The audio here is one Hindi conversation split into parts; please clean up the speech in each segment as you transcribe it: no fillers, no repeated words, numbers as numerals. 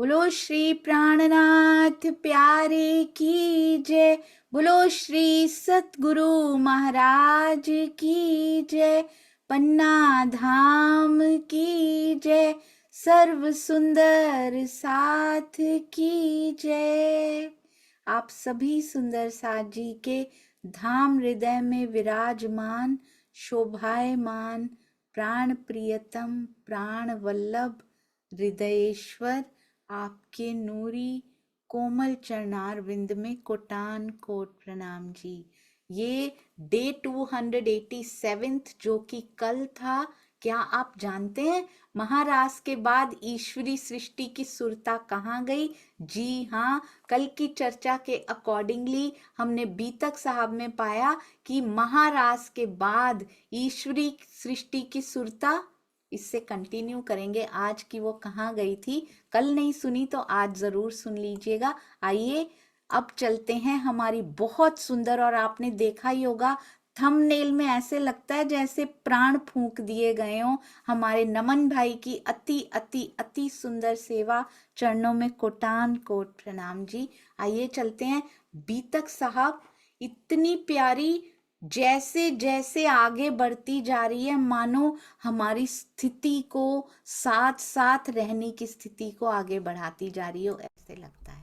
बोलो श्री प्राणनाथ प्यारे की जय। बोलो श्री सतगुरु महाराज की जय। पन्ना धाम की जय। सर्व सुंदर साथ की जय। आप सभी सुंदर साथ जी के धाम हृदय में विराजमान शोभायमान प्राण प्रियतम प्राण वल्लभ हृदयेश्वर आपके नूरी कोमल चरणार विंद में कोटान कोट प्रणाम जी। ये डे 287 जो कि कल था, क्या आप जानते हैं महारास के बाद ईश्वरी सृष्टि की सुरता कहाँ गई? जी हाँ, कल की चर्चा के अकॉर्डिंगली हमने बीतक साहब में पाया कि महारास के बाद ईश्वरी सृष्टि की सुरता, इससे कंटिन्यू करेंगे आज की वो कहाँ गई थी। कल नहीं सुनी तो आज जरूर सुन लीजिएगा। आइए अब चलते हैं हमारी बहुत सुंदर, और आपने देखा ही होगा थंबनेल में ऐसे लगता है जैसे प्राण फूंक दिए गए हों। हमारे नमन भाई की अति अति अति सुंदर सेवा, चरणों में कोटान कोट प्रणाम जी। आइए चलते हैं। बीतक साहब इतनी प्यारी, जैसे जैसे आगे बढ़ती जा रही है मानो हमारी स्थिति को, साथ साथ रहने की स्थिति को आगे बढ़ाती जा रही हो, ऐसे लगता है।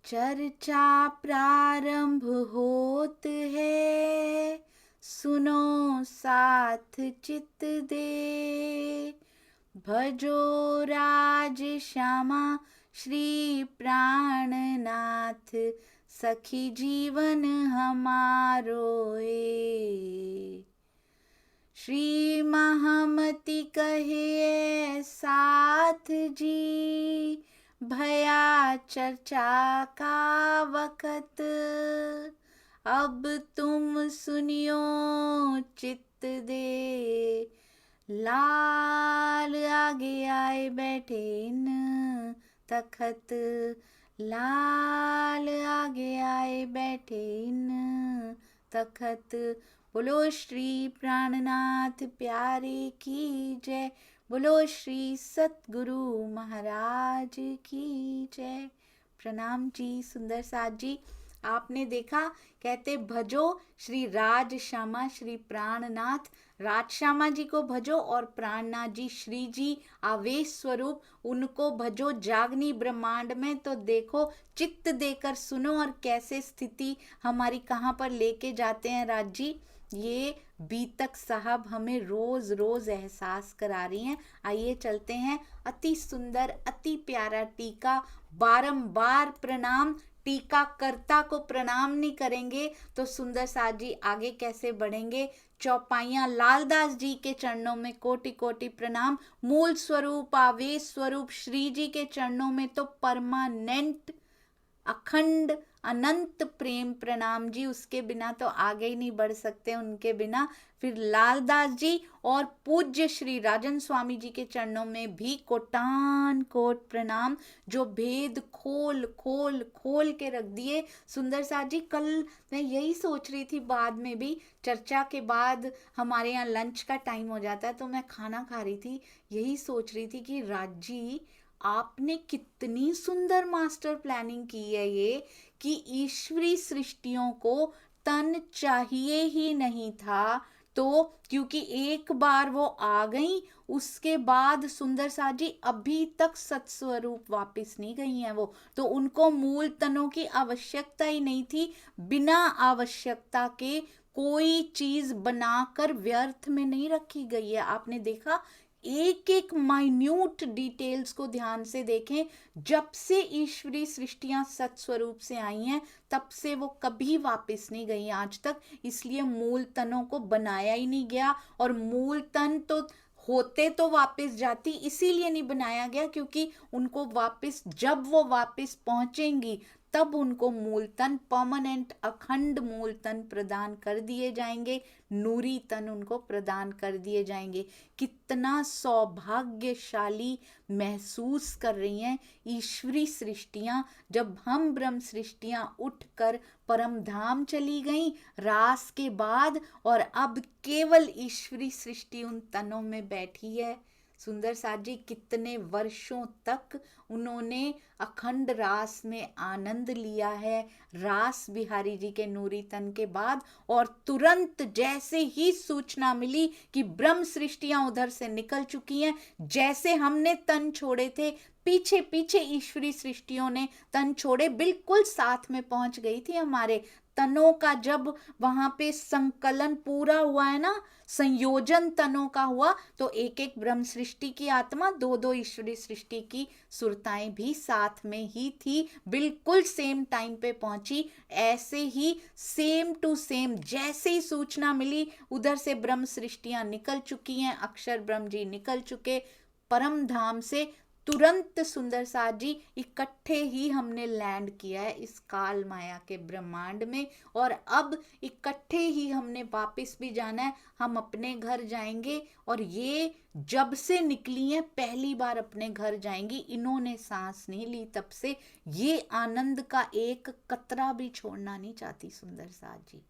चर्चा प्रारंभ होत है, सुनो साथ चित दे। भजो राज श्यामा श्री प्राणनाथ, सखी जीवन हमारो ए। श्री महामति कहे साथ जी, भया चर्चा का वक़्त। अब तुम सुनियो चित्त दे, लाल आगे आए बैठे इन तखत। लाल आगे आए बैठे इन तखत। बोलो श्री प्राणनाथ प्यारे की जय। बोलो श्री सतगुरु महाराज की जय। प्रणाम जी सुंदर साथ जी। आपने देखा, कहते भजो श्री राज श्यामा श्री प्राणनाथ, राज श्यामा जी को भजो और प्राणनाथ जी श्री जी आवेश स्वरूप उनको भजो जागनी ब्रह्मांड में। तो देखो चित्त देकर सुनो और कैसे स्थिति हमारी कहाँ पर लेके जाते हैं राज जी। ये बीतक साहब हमें रोज रोज एहसास करा रही हैं। आइए चलते हैं। अति सुंदर अति प्यारा टीका, बारंबार प्रणाम। टीकाकर्ता को प्रणाम नहीं करेंगे तो सुंदर साथ जी आगे कैसे बढ़ेंगे। चौपाइयां लालदास जी के चरणों में कोटि कोटि प्रणाम। मूल स्वरूप आवेश स्वरूप श्री जी के चरणों में तो परमानेंट अखंड अनंत प्रेम प्रणाम जी। उसके बिना तो आगे ही नहीं बढ़ सकते, उनके बिना। फिर लालदास जी और पूज्य श्री राजन स्वामी जी के चरणों में भी कोटान कोट प्रणाम, जो भेद खोल खोल खोल के रख दिए सुंदर साथ जी। कल मैं यही सोच रही थी, बाद में भी चर्चा के बाद हमारे यहाँ लंच का टाइम हो जाता है तो मैं खाना खा रही थी, यही सोच रही थी कि राज जी आपने कितनी सुंदर मास्टर प्लानिंग की है ये, कि ईश्वरी सृष्टियों को तन चाहिए ही नहीं था। तो क्योंकि एक बार वो आ गई, उसके बाद सुंदर साथ जी अभी तक सत्स्वरूप वापस नहीं गई हैं वो, तो उनको मूल तनों की आवश्यकता ही नहीं थी। बिना आवश्यकता के कोई चीज बनाकर व्यर्थ में नहीं रखी गई है। आपने देखा, एक एक माइन्यूट डिटेल्स को ध्यान से देखें। जब से ईश्वरी सृष्टियां सत्स्वरूप से आई हैं तब से वो कभी वापस नहीं गई आज तक, इसलिए मूल तनों को बनाया ही नहीं गया। और मूल तन तो होते तो वापस जाती, इसीलिए नहीं बनाया गया क्योंकि उनको वापस, जब वो वापस पहुंचेंगी तब उनको मूलतन परमानेंट अखंड मूलतन प्रदान कर दिए जाएंगे, नूरी तन उनको प्रदान कर दिए जाएंगे। कितना सौभाग्यशाली महसूस कर रही हैं ईश्वरी सृष्टियां, जब हम ब्रह्म सृष्टियां उठकर परम धाम चली गईं रास के बाद, और अब केवल ईश्वरी सृष्टि उन तनों में बैठी है। सुंदर साथ जी कितने वर्षों तक उन्होंने अखंड रास में आनंद लिया है रास बिहारी जी के नूरी तन के बाद, और तुरंत जैसे ही सूचना मिली कि ब्रह्म सृष्टियां उधर से निकल चुकी हैं, जैसे हमने तन छोड़े थे पीछे पीछे ईश्वरी सृष्टियों ने तन छोड़े, बिल्कुल साथ में पहुंच गई थी हमारे तनों का। जब वहां पे संकलन पूरा हुआ है ना, संयोजन तनों का हुआ, तो एक एक ब्रह्म सृष्टि की आत्मा, दो दो ईश्वरी सृष्टि की सुरताएं भी साथ में ही थी, बिल्कुल सेम टाइम पे पहुंची। ऐसे ही सेम टू सेम जैसे ही सूचना मिली उधर से ब्रह्म सृष्टियां निकल चुकी हैं, अक्षर ब्रह्म जी निकल चुके परम धाम से, तुरंत सुंदर साथ जी इकट्ठे ही हमने लैंड किया है इस काल माया के ब्रह्मांड में, और अब इकट्ठे ही हमने वापस भी जाना है, हम अपने घर जाएंगे। और ये जब से निकली हैं पहली बार अपने घर जाएंगी, इन्होंने सांस नहीं ली तब से, ये आनंद का एक कतरा भी छोड़ना नहीं चाहती सुंदर साथ जी।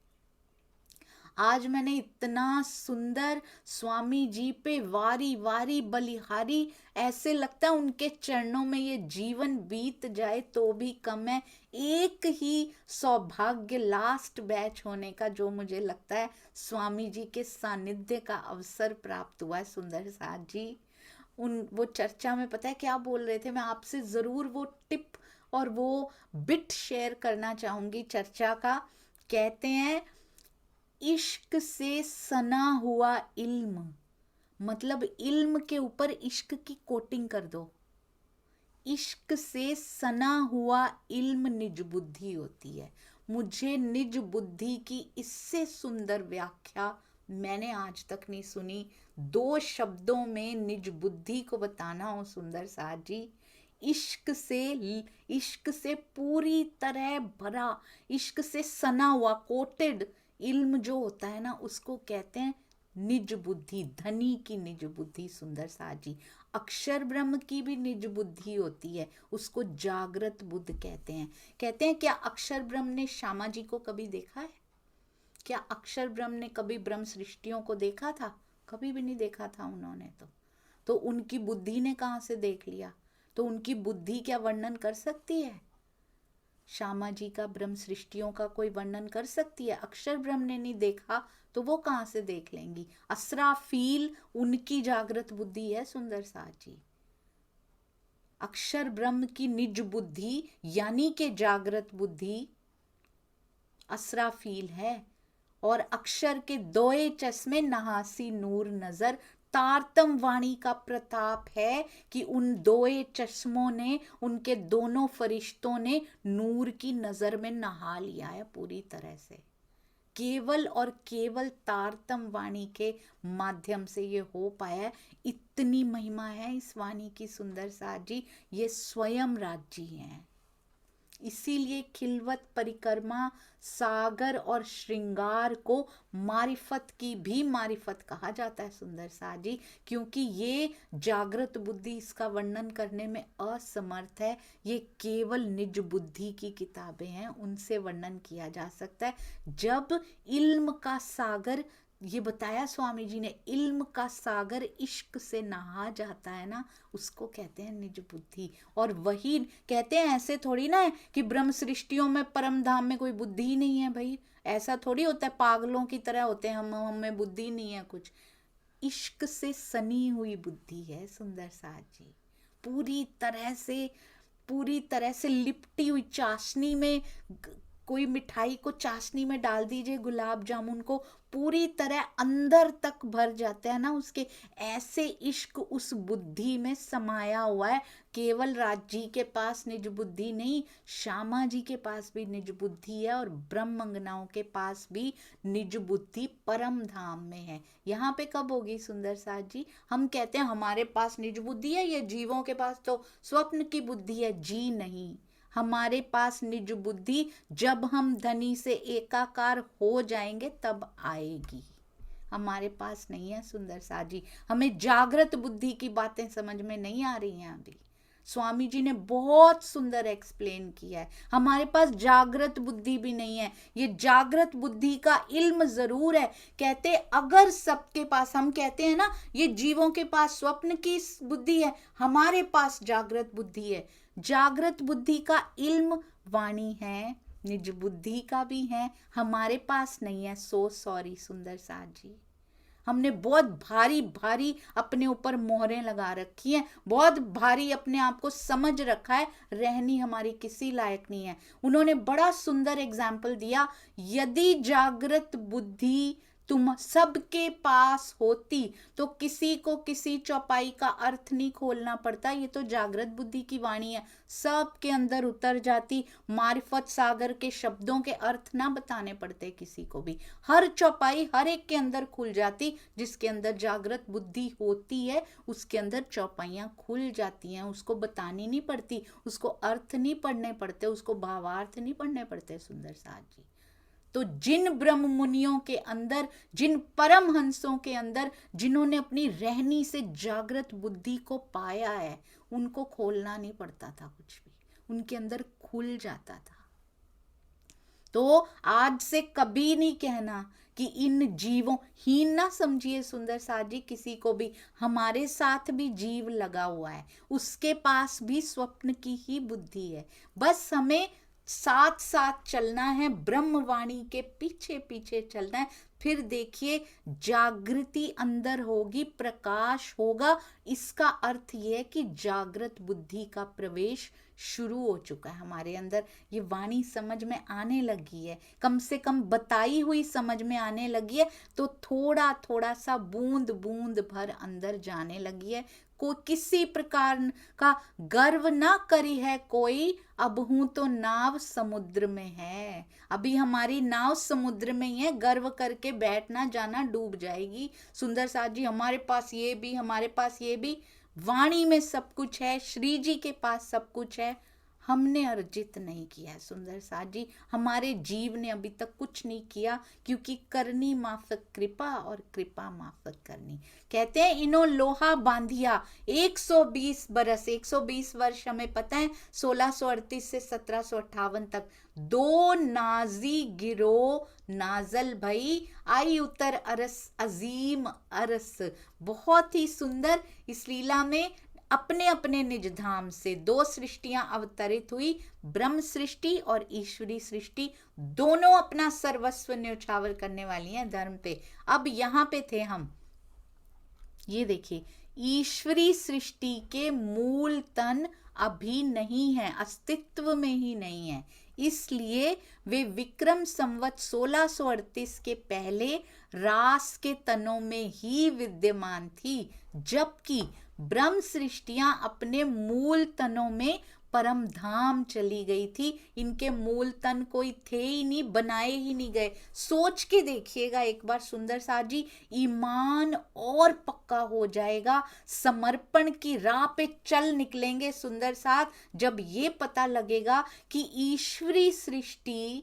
आज मैंने इतना सुंदर स्वामी जी पे वारी वारी बलिहारी, ऐसे लगता है उनके चरणों में ये जीवन बीत जाए तो भी कम है। एक ही सौभाग्य लास्ट बैच होने का, जो मुझे लगता है स्वामी जी के सानिध्य का अवसर प्राप्त हुआ है सुंदर साथ जी। वो चर्चा में पता है क्या बोल रहे थे, मैं आपसे जरूर वो टिप और वो बिट शेयर करना चाहूंगी चर्चा का। कहते हैं इश्क से सना हुआ इल्म, मतलब इल्म के ऊपर इश्क की कोटिंग कर दो। इश्क से सना हुआ इल्म निज बुद्धि होती है। मुझे निज बुद्धि की इससे सुंदर व्याख्या मैंने आज तक नहीं सुनी। दो शब्दों में निज बुद्धि को बताना हो सुंदर साथ जी, इश्क से पूरी तरह भरा, इश्क से सना हुआ कोटेड इल्म जो होता है ना, उसको कहते हैं निज बुद्धि, धनी की निज बुद्धि सुंदर साथ जी। अक्षर ब्रह्म की भी निज बुद्धि होती है, उसको जागृत बुद्ध कहते हैं। कहते हैं क्या अक्षर ब्रह्म ने श्यामा जी को कभी देखा है? क्या अक्षर ब्रह्म ने कभी ब्रह्म सृष्टियों को देखा था? कभी भी नहीं देखा था उन्होंने। तो उनकी बुद्धि ने कहां से देख लिया? तो उनकी बुद्धि क्या वर्णन कर सकती है? श्यामा जी का ब्रह्म सृष्टियों का कोई वर्णन कर सकती है? अक्षर ब्रह्म ने नहीं देखा तो वो कहां से देख लेंगी? असराफील उनकी जागृत बुद्धि है सुंदर साथ जी। अक्षर ब्रह्म की निज बुद्धि यानी के जागृत बुद्धि असराफील है, और अक्षर के दोए चश्मे नहासी नूर नजर, तारतम वाणी का प्रताप है कि उन दोए चश्मों ने, उनके दोनों फरिश्तों ने नूर की नजर में नहा लिया है पूरी तरह से। केवल और केवल तारतम वाणी के माध्यम से ये हो पाया है। इतनी महिमा है इस वाणी की सुंदर साथ जी, ये स्वयं राज्य हैं। इसीलिए खिलवत परिक्रमा सागर और श्रृंगार को मारिफत की भी मारिफत कहा जाता है सुंदर साथ जी, क्योंकि ये जागृत बुद्धि इसका वर्णन करने में असमर्थ है। ये केवल निज बुद्धि की किताबें हैं, उनसे वर्णन किया जा सकता है। जब इल्म का सागर, ये बताया स्वामी जी ने, इल्म का सागर इश्क से नहा जाता है ना, उसको कहते हैं निज बुद्धि। और वही कहते हैं, ऐसे थोड़ी ना है कि ब्रह्म सृष्टियों में परम धाम में कोई बुद्धि ही नहीं है भाई, ऐसा थोड़ी होता है, पागलों की तरह होते हैं हमें बुद्धि नहीं है कुछ। इश्क से सनी हुई बुद्धि है सुंदर साथ जी, पूरी तरह से लिपटी हुई। चाशनी में कोई मिठाई को चाशनी में डाल दीजिए, गुलाब जामुन को, पूरी तरह अंदर तक भर जाता है ना उसके, ऐसे इश्क उस बुद्धि में समाया हुआ है। केवल राज जी के पास निज बुद्धि नहीं, श्यामा जी के पास भी निज बुद्धि है, और ब्रह्मंगनाओं के पास भी निज बुद्धि परम धाम में है। यहाँ पे कब होगी सुंदर साथ जी? हम कहते हैं हमारे पास निज बुद्धि है, ये जीवों के पास तो स्वप्न की बुद्धि है। जी नहीं, हमारे पास निज बुद्धि जब हम धनी से एकाकार हो जाएंगे तब आएगी, हमारे पास नहीं है सुंदर साथ जी। हमें जागृत बुद्धि की बातें समझ में नहीं आ रही हैं अभी। स्वामी जी ने बहुत सुंदर एक्सप्लेन किया है। हमारे पास जागृत बुद्धि भी नहीं है। ये जागृत बुद्धि का इल्म जरूर है। कहते अगर सबके पास, हम कहते हैं ना ये जीवों के पास स्वप्न की बुद्धि है, हमारे पास जागृत बुद्धि है। जागृत बुद्धि का इल्म वाणी है, निज बुद्धि का भी है, हमारे पास नहीं है। सो सॉरी सुंदर साथ जी, हमने बहुत भारी भारी अपने ऊपर मोहरें लगा रखी हैं, बहुत भारी अपने आप को समझ रखा है, रहनी हमारी किसी लायक नहीं है। उन्होंने बड़ा सुंदर एग्जाम्पल दिया, यदि जागृत बुद्धि तुम सबके पास होती तो किसी को किसी चौपाई का अर्थ नहीं खोलना पड़ता। ये तो जागृत बुद्धि की वाणी है, सबके अंदर उतर जाती, मारिफत सागर के शब्दों के अर्थ ना बताने पड़ते किसी को भी, हर चौपाई हर एक के अंदर खुल जाती। जिसके अंदर जागृत बुद्धि होती है उसके अंदर चौपाइयां खुल जाती हैं, उसको बतानी नहीं पड़ती, उसको अर्थ नहीं पढ़ने पड़ते, उसको भावार्थ नहीं पढ़ने पड़ते। सुंदर साथ जी, तो जिन ब्रह्म मुनियों के अंदर, जिन परम हंसों के अंदर, जिन्होंने अपनी रहनी से जागृत बुद्धि को पाया है, उनको खोलना नहीं पड़ता था कुछ भी, उनके अंदर खुल जाता था। तो आज से कभी नहीं कहना कि इन जीवों, हीन ना समझिए सुंदर साथ जी किसी को भी, हमारे साथ भी जीव लगा हुआ है, उसके पास भी स्वप्न की ही बुद्धि है। बस हमें साथ साथ चलना है, ब्रह्मवाणी के पीछे पीछे चलना है। फिर देखिए जागृति अंदर होगी, प्रकाश होगा। इसका अर्थ यह है कि जागृत बुद्धि का प्रवेश शुरू हो चुका है हमारे अंदर। ये वाणी समझ में आने लगी है, कम से कम बताई हुई समझ में आने लगी है, तो थोड़ा थोड़ा सा बूंद बूंद भर अंदर जाने लगी है। को किसी प्रकार का गर्व ना करी है कोई, अब हूं तो नाव समुद्र में है। अभी हमारी नाव समुद्र में ही है, गर्व करके बैठना जाना, डूब जाएगी। सुंदर साथ जी, हमारे पास ये भी, हमारे पास ये भी, वाणी में सब कुछ है, श्री जी के पास सब कुछ है, हमने अर्जित नहीं किया है। सुंदर साथ जी, हमारे जीव ने अभी तक कुछ नहीं किया, क्योंकि करनी माफक कृपा और कृपा माफक करनी। कहते हैं इनो लोहा बांधिया 120 बरस, 120 वर्ष हमें पता है, 1638 से 1758 तक, दो नाजी गिरो नाजल भई, आई उतर अरस अजीम अरस। बहुत ही सुंदर इस लीला में अपने अपने निज धाम से दो सृष्टियां अवतरित हुई, ब्रह्म सृष्टि और ईश्वरी सृष्टि, दोनों अपना सर्वस्व न्यौछावर करने वाली हैं धर्म पे। अब यहां पे थे हम, ये देखिए ईश्वरी सृष्टि के मूल तन अभी नहीं है, अस्तित्व में ही नहीं है, इसलिए वे विक्रम संवत 1638 के पहले रास के तनों में ही विद्यमान थी, जबकि ब्रह्म सृष्टियां अपने मूल तनों में परम धाम चली गई थी। इनके मूल तन कोई थे ही नहीं, बनाए ही नहीं गए। सोच के देखिएगा एक बार सुंदर साथ जी, ईमान और पक्का हो जाएगा, समर्पण की राह पे चल निकलेंगे सुंदर साथ, जब ये पता लगेगा कि ईश्वरी सृष्टि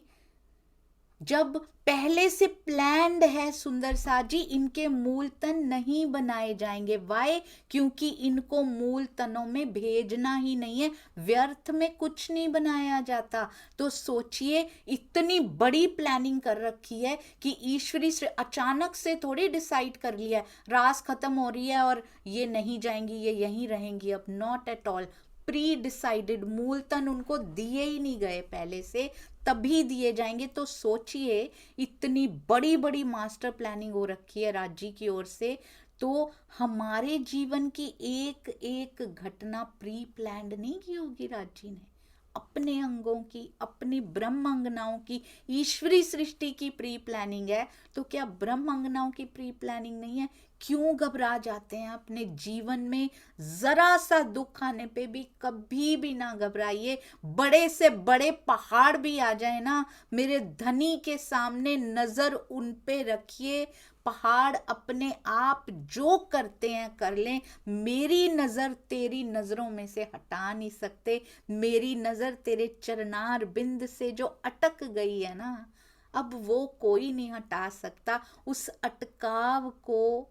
जब पहले से प्लान्ड है सुंदर साथ जी, इनके मूल तन नहीं बनाए जाएंगे। वाई? क्योंकि इनको मूल तनों में भेजना ही नहीं है, व्यर्थ में कुछ नहीं बनाया जाता। तो सोचिए इतनी बड़ी प्लानिंग कर रखी है कि ईश्वरी से अचानक से थोड़ी डिसाइड कर लिया है रास खत्म हो रही है और ये नहीं जाएंगी, ये यहीं रहेंगी। अब not at all, pre decided, मूल तन उनको दिए ही नहीं गए पहले से, तभी दिए जाएंगे। तो सोचिए इतनी बड़ी बड़ी मास्टर प्लानिंग हो रखी है राज जी की ओर से, तो हमारे जीवन की एक एक घटना प्री प्लान्ड नहीं की होगी राज जी ने, अपने अंगों की, अपनी ब्रह्म अंगनाओं की, ईश्वरी सृष्टि की प्री प्लानिंग है। तो क्या ब्रह्म अंगनाओं की प्री प्लानिंग नहीं है? क्यों घबरा जाते हैं अपने जीवन में? जरा सा दुख आने पे भी कभी भी ना घबराइए। बड़े से बड़े पहाड़ भी आ जाए ना मेरे धनी के सामने, नजर उन पे रखिए, पहाड़ अपने आप जो करते हैं कर लें, मेरी नजर तेरी नजरों में से हटा नहीं सकते। मेरी नजर तेरे चरनार बिंद से जो अटक गई है ना, अब वो कोई नहीं हटा सकता। उस अटकाव को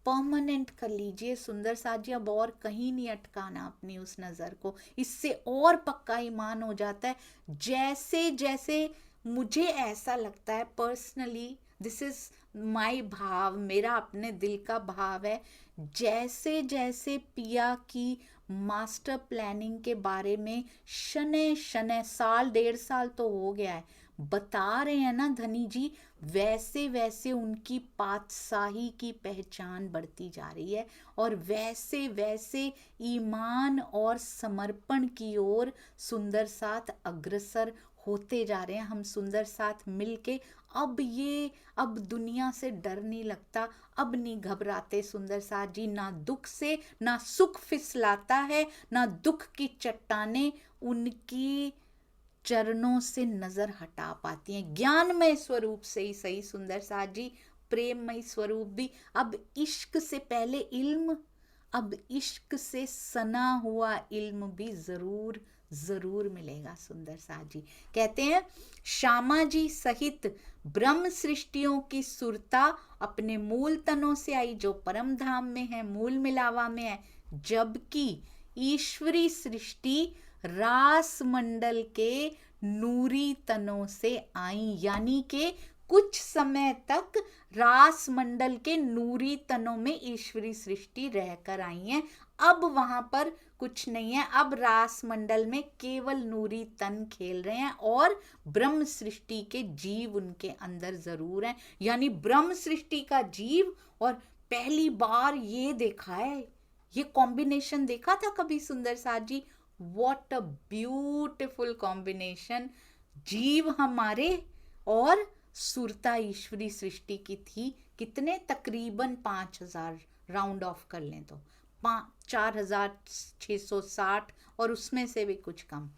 परमानेंट कर लीजिए सुंदर साथ जी, अब और कहीं नहीं अटकाना अपनी उस नज़र को, इससे और पक्का ईमान हो जाता है। जैसे जैसे मुझे ऐसा लगता है पर्सनली, दिस इज माई भाव, मेरा अपने दिल का भाव है, जैसे जैसे पिया की मास्टर प्लानिंग के बारे में शनै शनै, साल 1.5 साल तो हो गया है, बता रहे हैं ना धनी जी, वैसे वैसे उनकी पातशाही की पहचान बढ़ती जा रही है, और वैसे वैसे ईमान और समर्पण की ओर सुंदर साथ अग्रसर होते जा रहे हैं। हम सुंदर साथ मिलके अब दुनिया से डर नहीं लगता, अब नहीं घबराते सुंदर साथ जी, ना दुख से ना सुख फिसलाता है, ना दुख की चट्टाने उनकी चरणों से नजर हटा पाती हैं, ज्ञानमय स्वरूप से ही सही सुंदर साथ जी, प्रेममय स्वरूप भी। अब इश्क से पहले इल्म, अब इश्क से सना हुआ इल्म भी जरूर जरूर मिलेगा सुंदर साथ जी। कहते हैं श्यामा जी सहित ब्रह्म सृष्टियों की सुरता अपने मूल तनों से आई, जो परम धाम में है, मूल मिलावा में है, जबकि ईश्वरी सृष्टि रास मंडल के नूरी तनों से आई, यानी के कुछ समय तक रास मंडल के नूरी तनों में ईश्वरी सृष्टि रहकर आई है, अब वहां पर कुछ नहीं है, अब रास मंडल में केवल नूरी तन खेल रहे हैं, और ब्रह्म सृष्टि के जीव उनके अंदर जरूर हैं, यानी ब्रह्म सृष्टि का जीव। और पहली बार ये देखा है, ये कॉम्बिनेशन देखा था कभी सुंदर साथ जी, व्हाट अ ब्यूटिफुल कॉम्बिनेशन, जीव हमारे और सुरता ईश्वरी सृष्टि की थी, कितने तकरीबन 5,000 राउंड ऑफ कर लें तो 4,660, और उसमें से भी कुछ कम।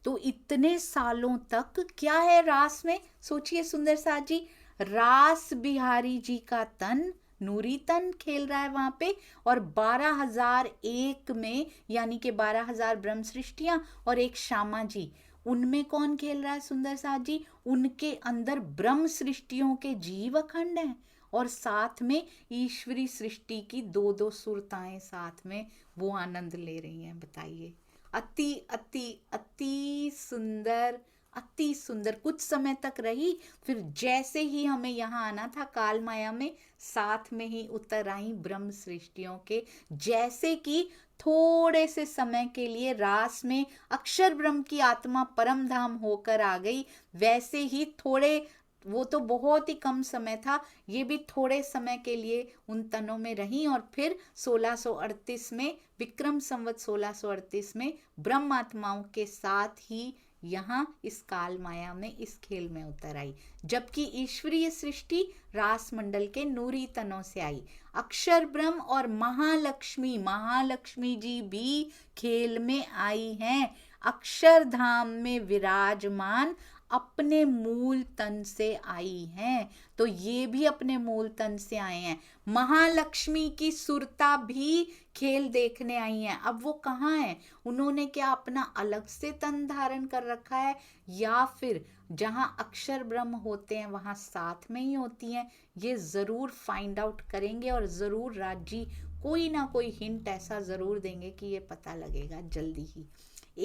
तो इतने सालों तक क्या है रास में, सोचिए सुंदर साथ जी, रास बिहारी जी का तन नूरी तन खेल रहा है वहां पे, और 12,001 में यानी कि 12,000 ब्रह्म सृष्टियां और एक श्यामा जी, उनमें कौन खेल रहा है सुंदर साथ जी, उनके अंदर ब्रह्म सृष्टियों के जीव अखंड हैं, और साथ में ईश्वरी सृष्टि की दो दो सुरताएं साथ में वो आनंद ले रही हैं। बताइए, अति अति अति सुंदर, अति सुंदर। कुछ समय तक रही, फिर जैसे ही हमें यहाँ आना था काल माया में, साथ में ही उतर आई ब्रह्म सृष्टियों के, जैसे कि थोड़े से समय के लिए रास में अक्षर ब्रह्म की आत्मा परम धाम होकर आ गई, वैसे ही थोड़े, वो तो बहुत ही कम समय था, ये भी थोड़े समय के लिए उन तनों में रही, और फिर 1638 में, विक्रम संवत 1638 में ब्रह्म आत्माओं के साथ ही यहाँ इस काल माया में, इस खेल में उतर आई, जबकि ईश्वरीय सृष्टि रास मंडल के नूरी तनों से आई। अक्षर ब्रह्म और महालक्ष्मी, महालक्ष्मी जी भी खेल में आई हैं, अक्षरधाम में विराजमान अपने मूल तन से आई हैं, तो ये भी अपने मूल तन से आए हैं। महालक्ष्मी की सुरता भी खेल देखने आई हैं, अब वो कहाँ हैं, उन्होंने क्या अपना अलग से तन धारण कर रखा है, या फिर जहां अक्षर ब्रह्म होते हैं वहां साथ में ही होती हैं, ये जरूर फाइंड आउट करेंगे, और जरूर राज जी कोई ना कोई हिंट ऐसा जरूर देंगे कि ये पता लगेगा जल्दी ही।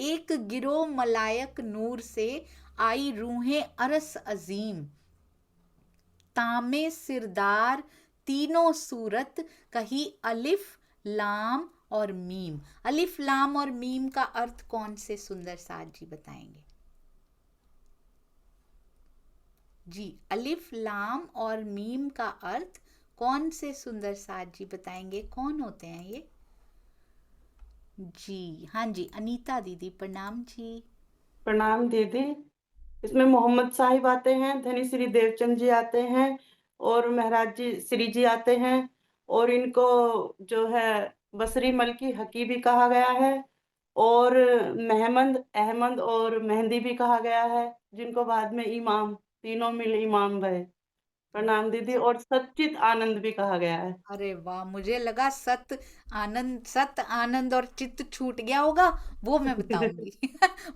एक गिरो मलायक नूर से आई रूहें अरस अजीम, तामे सिरदार तीनों सूरत, कही अलिफ लाम और मीम। अलिफ लाम और मीम का अर्थ कौन से सुंदर साथ जी बताएंगे? जी, अलिफ लाम और मीम का अर्थ कौन से सुंदर साथ जी बताएंगे, कौन होते हैं ये? जी हाँ जी, अनीता दीदी प्रणाम जी। प्रणाम दीदी। इसमें मोहम्मद साहिब आते हैं, धनी श्री देवचंद जी आते हैं, और महाराज जी श्री जी आते हैं, और इनको जो है बसरी मलकी हकी भी कहा गया है, और महमद अहमद और मेहंदी भी कहा गया है, जिनको बाद में इमाम, तीनों मिल इमाम भय। प्रणाम दीदी। और सच्चित आनंद भी कहा गया है। अरे वाह, मुझे लगा सत आनंद, सत आनंद और चित्त छूट गया होगा, वो मैं बताऊंगी।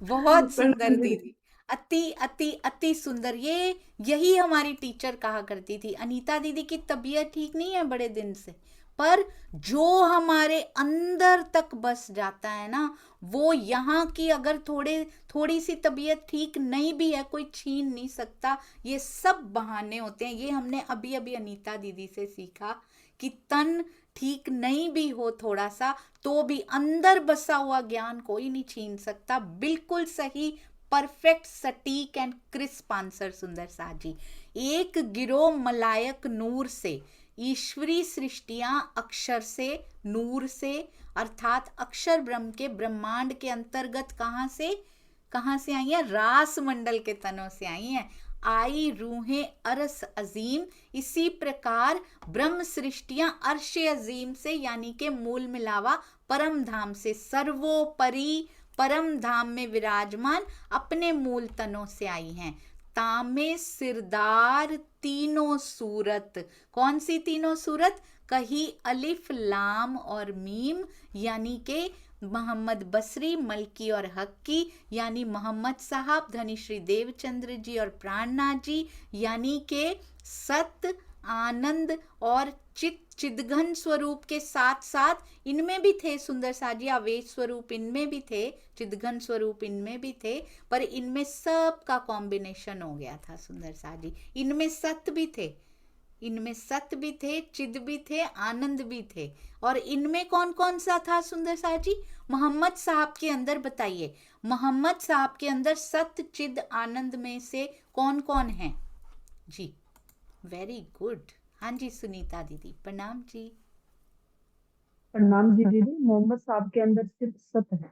बहुत प्रणाम सुंदर दीदी। दीदी, अति अति अति सुंदर। यही हमारी टीचर कहा करती थी। अनीता दीदी की तबीयत ठीक नहीं है बड़े दिन से, पर जो हमारे अंदर तक बस जाता है ना, वो यहाँ की अगर थोड़ी सी तबीयत ठीक नहीं भी है, कोई छीन नहीं सकता। ये सब बहाने होते हैं। ये हमने अभी अभी अनीता दीदी से सीखा कि तन ठीक नहीं भी हो थोड़ा सा, तो भी अंदर बसा हुआ ज्ञान कोई नहीं छीन सकता। बिल्कुल सही, परफेक्ट, सटीक एंड क्रिस्प आंसर सुंदर सा जी। एक गिरो मलायक नूर से, ईश्वरी सृष्टियां अक्षर से, नूर से, अर्थात अक्षर ब्रह्म के ब्रह्मांड के अंतर्गत कहां से आई है? रास मंडल के तनों से आई हैं। आई रूहें अरस अजीम, इसी प्रकार ब्रह्म सृष्टियां अर्श अजीम से, यानी के मूल मिलावा परम धाम से, सर्वोपरि परम धाम में विराजमान अपने मूल तनों से आई हैं। तामे सिरदार तीनों सूरत, कौन सी तीनों सूरत? कही अलिफ लाम और मीम, यानी के मोहम्मद बसरी, मलकी और हक्की, यानी मोहम्मद साहब, धनीश्री देवचंद्र जी और प्राणनाथ जी, यानी के सत, आनंद और चिदघन स्वरूप के साथ साथ इनमें भी थे सुंदर सा जी, आवेश स्वरूप इनमें भी थे, चिदघन स्वरूप इनमें भी थे, पर इनमें सब का कॉम्बिनेशन हो गया था सुंदर सा जी। इनमें सत भी थे, इनमें सत भी थे, चिद भी थे, आनंद भी थे। और इनमें कौन कौन सा था सुंदर सा जी? मोहम्मद साहब के अंदर बताइए, मोहम्मद साहब के अंदर सत, चिद, आनंद में से कौन कौन है जी? Very good. हाँ जी सुनीता दीदी, प्रणाम जी। प्रणाम जी दीदी। मोहम्मद साहब के अंदर सिर्फ सत है।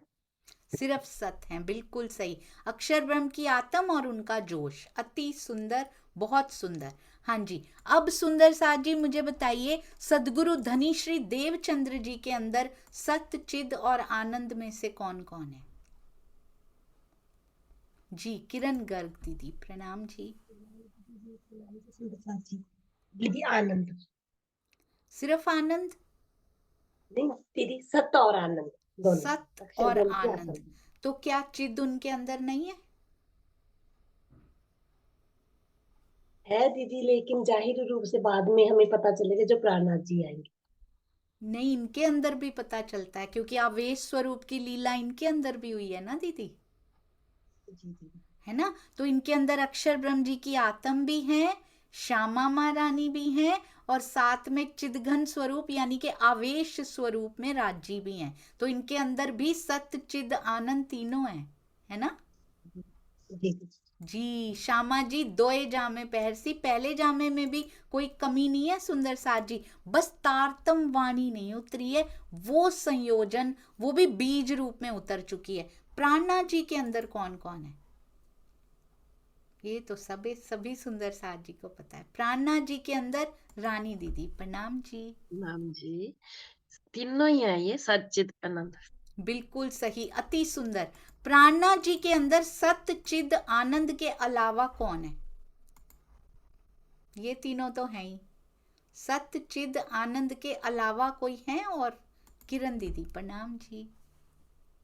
सिर्फ सत हैं, बिल्कुल सही। अक्षर ब्रह्म की आत्म और उनका जोश, अति सुंदर, बहुत सुंदर। हाँ जी, अब सुंदर साथ जी मुझे बताइए, सदगुरु धनी श्री देवचंद्र जी के अंदर सत, चिद और आनंद में से कौन कौन है जी? किरण गर्ग दीदी, प्रणाम जी। दीदी आनंद, सिर्फ आनंद? नहीं दीदी, सत और आनंद दोनों, सत अक्षर और ब्रह्म की आनंद। आत्मा। तो क्या चिद उनके अंदर नहीं है? है दीदी, लेकिन जाहिर रूप से बाद में हमें पता चलेगा जो प्राणनाथ जी आएंगे। नहीं, इनके अंदर भी पता चलता है, क्योंकि आवेश स्वरूप की लीला इनके अंदर भी हुई है ना दीदी, जी दीदी। है ना? तो इनके अंदर अक्षर ब्रह्म जी की आत्म भी है, श्यामा माँ रानी भी है, और साथ में चिदघन स्वरूप यानी कि आवेश स्वरूप में राजी भी हैं। तो इनके अंदर भी सत्य, चिद, आनंद तीनों हैं, है ना जी जी? श्यामा जी दोए जामे पहरसी, पहले जामे में भी कोई कमी नहीं है सुंदर साथ जी, बस तारतम वाणी नहीं उतरी है, वो संयोजन वो भी बीज रूप में उतर चुकी है। प्राणनाथ जी के अंदर कौन कौन है? ये तो सभी सुंदर साथ जी को पता है। प्राणनाथ जी के अंदर रानी दीदी, प्रणाम जी। नाम जी, तीनों ही है ये, सच्चिद आनंद। बिल्कुल सही, अति सुंदर। प्राणनाथ जी के अंदर सत्य, चिद, आनंद के अलावा कौन है? ये तीनों तो हैं ही, सत्य, चिद, आनंद के अलावा कोई है? और किरण दीदी, प्रणाम जी।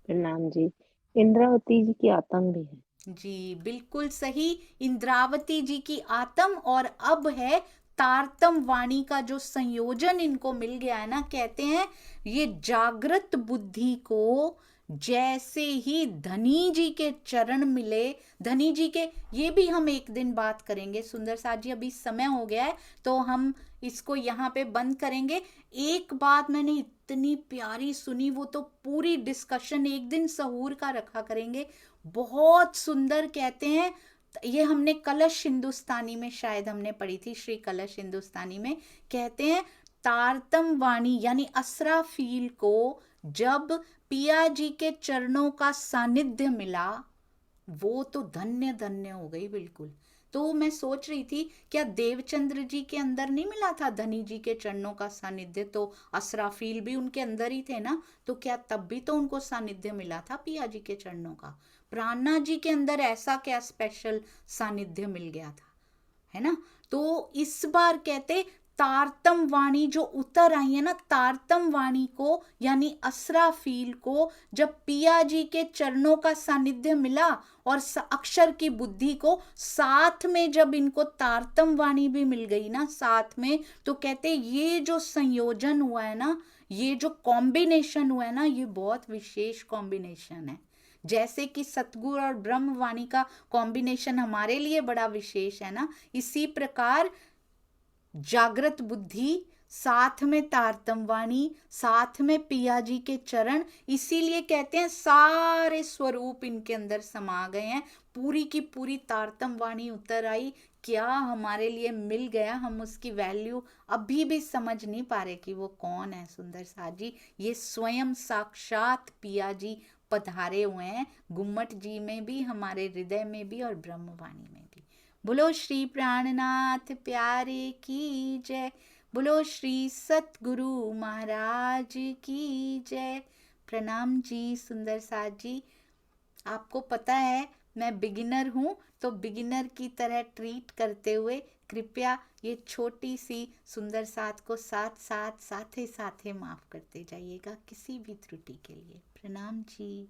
प्रणाम जी। इंद्रावती जी की आत्म भी है जी बिल्कुल सही, इंद्रावती जी की आत्म, और अब है तारतम वाणी का जो संयोजन इनको मिल गया है ना, कहते हैं ये जागृत बुद्धि को जैसे ही धनी जी के चरण मिले, धनी जी के, ये भी हम एक दिन बात करेंगे सुंदर साथ जी, अभी समय हो गया है तो हम इसको यहाँ पे बंद करेंगे। एक बात मैंने इतनी प्यारी सुनी, वो तो पूरी डिस्कशन एक दिन सहूर का रखा करेंगे, बहुत सुंदर। कहते हैं, ये हमने कलश हिंदुस्तानी में शायद हमने पढ़ी थी, श्री कलश हिंदुस्तानी में, कहते हैं तारतम वाणी यानी असराफील को जब पिया जी के चरणों का सानिध्य मिला, वो तो धन्य धन्य हो गई बिल्कुल। तो मैं सोच रही थी, क्या देवचंद्र जी के अंदर नहीं मिला था धनी जी के चरणों का सानिध्य? तो असराफील भी उनके अंदर ही थे ना, तो क्या तब भी तो उनको सानिध्य मिला था पिया जी के चरणों का? प्राणनाथ जी के अंदर ऐसा क्या स्पेशल सानिध्य मिल गया था, है ना? तो इस बार कहते तारतम वाणी जो उतर आई है ना, तारतम वाणी को यानी असराफील को जब पिया जी के चरणों का सानिध्य मिला और अक्षर की बुद्धि को साथ में जब इनको तारतम वाणी भी मिल गई ना साथ में, तो कहते ये जो संयोजन हुआ है ना, ये जो कॉम्बिनेशन हुआ है ना, ये बहुत विशेष कॉम्बिनेशन है। जैसे कि सतगुरु और ब्रह्म वाणी का कॉम्बिनेशन हमारे लिए बड़ा विशेष है ना, इसी प्रकार जागृत बुद्धि साथ में तारतम वाणी साथ में पिया जी के चरण, इसीलिए कहते हैं सारे स्वरूप इनके अंदर समा गए हैं। पूरी की पूरी तारतम वाणी उतर आई, क्या हमारे लिए मिल गया, हम उसकी वैल्यू अभी भी समझ नहीं पा रहे कि वो कौन है। सुंदर साथ जी ये स्वयं साक्षात पिया जी पधारे हुए हैं, गुम्मट जी में भी, हमारे हृदय में भी और ब्रह्मवाणी में भी। बोलो श्री प्राणनाथ प्यारे की जय, बोलो श्री सतगुरु महाराज की जय। प्रणाम जी सुंदर साथ जी। आपको पता है मैं बिगिनर हूँ, तो बिगिनर की तरह ट्रीट करते हुए कृपया ये छोटी सी सुंदर साथ को साथ साथ साथे साथे माफ करते जाइएगा किसी भी त्रुटि के लिए। प्रणाम जी।